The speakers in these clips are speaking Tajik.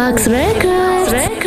Lux Records.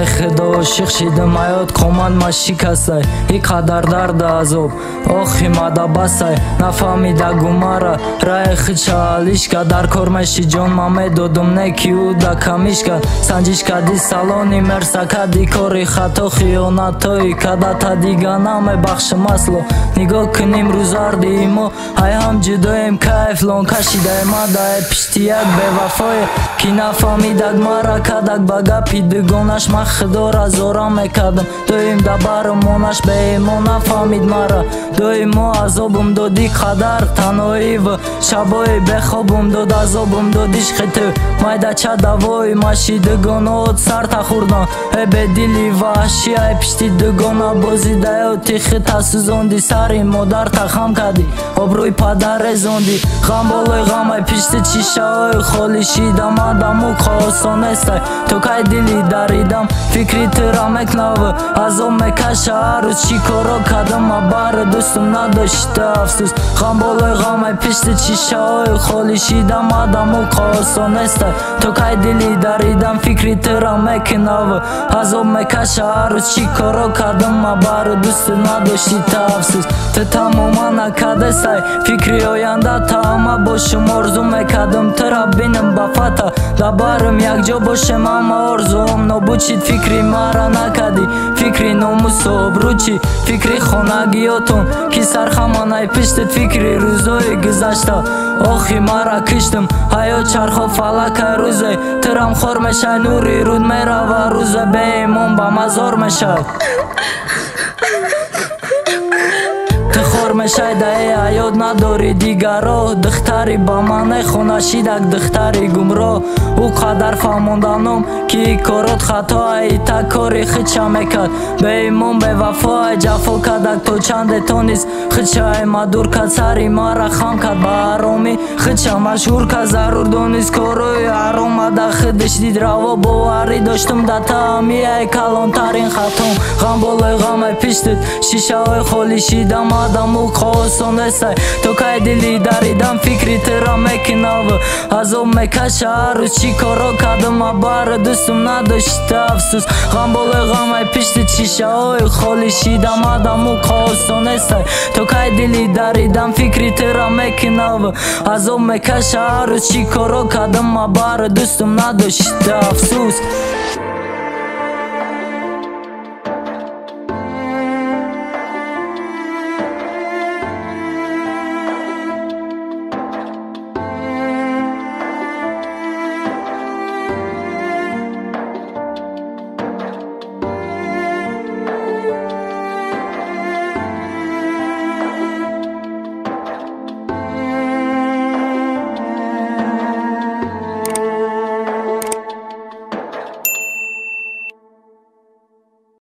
خدا عاشق شدم حیات کامل ما شکسته اینقدر درد عذاب آخی مده بسته نفهمیده گماره رای خچالیش که در کرمشی جان ما میدادم نکی او دا کمیش کرد سنجیش کردی سالانی مرسه کردی کاری خطا خیانتایی کدتا دیگه نمیبخشم اصلا نگاه کنیم روزاردی ایمو های هم جدایم کیف لان کشیده مده پشتی یک به وفای کی نفهمیدک مرا کدک بگه پیدگانش من خدا را زورا میکردم دویم دبرمونش به ایمو نفهمید مرا دویمو عذابم دادی قدر تنهایی و شبایی بخوابم داد عذابم دادیش خطه مایده چه دوایی مشیدگانات سر تخوردن ای به دلی وحشی ای پشتی دگانه بازیده و تیخی تسوزاندی سری مادر تخم کردی آبروی پدر رزاندی غم بالای غم ای پشتی چیشه های خالی شیدم آدم و خواستان استای تو که دلی دریدم فکری ترا مکناوه عذاب میکشه هر روز چی کارا کردم ما بر دوستم نداشته افسوس غم بالای غم ای پشت چیشه های خالی شیدم آدم و خواستان استای تو که دلی دریدم فکری ترا مکناوه عذاب میکشه هر روز چی کارا کردم ما بر دوستم نداشتی افسوس تو تماما نکرده سای فکری آینده تا همه باشم آرزو میکردم ترا بینم با فتا دبرم یک جا باشم اما آرزوم نبوچید فکری مرا نکردی فکری ناموس و ابروچی فکری خانگیاتون کی سرخمانه پشتت فکری روزای گذشته آخی مرا کشتم حیات چرخ فلک روزه ترم خور میشه نوری رود میره و روزه به ایمان با مزار میشه میشه ده حیات نداری دیگرا دختری با من خونشیدک دختری گمراه او قدر فهموندنم که کارات خطا ای تا کاری خچه میکرد به ایمون به وفا جفا کدک تو چند تونیست خچه ای مدور کد سری مرا خم کد با حرامی خچه مشهور کد ضرور دونیست کاروی حرام ده خودش دید روا باوری داشتم ده تامی ای کلانترین خطام غم بالای غم ای پشتت شیشه های خالی شیدم آدم و خواستان استای تو که دلی دریدم فکری ترا میکناوه عذاب میکشه هر روز چی کارا کردم ما بر دوستم نداشته افسوس غم بالای غم ای پشت چیشه های خالی شیدم آدم و خواستان استای تو که دلی دریدم فکری ترا میکناوه عذاب میکشه هر روز چی کارا کردم ما بر دوستم نداشته افسوس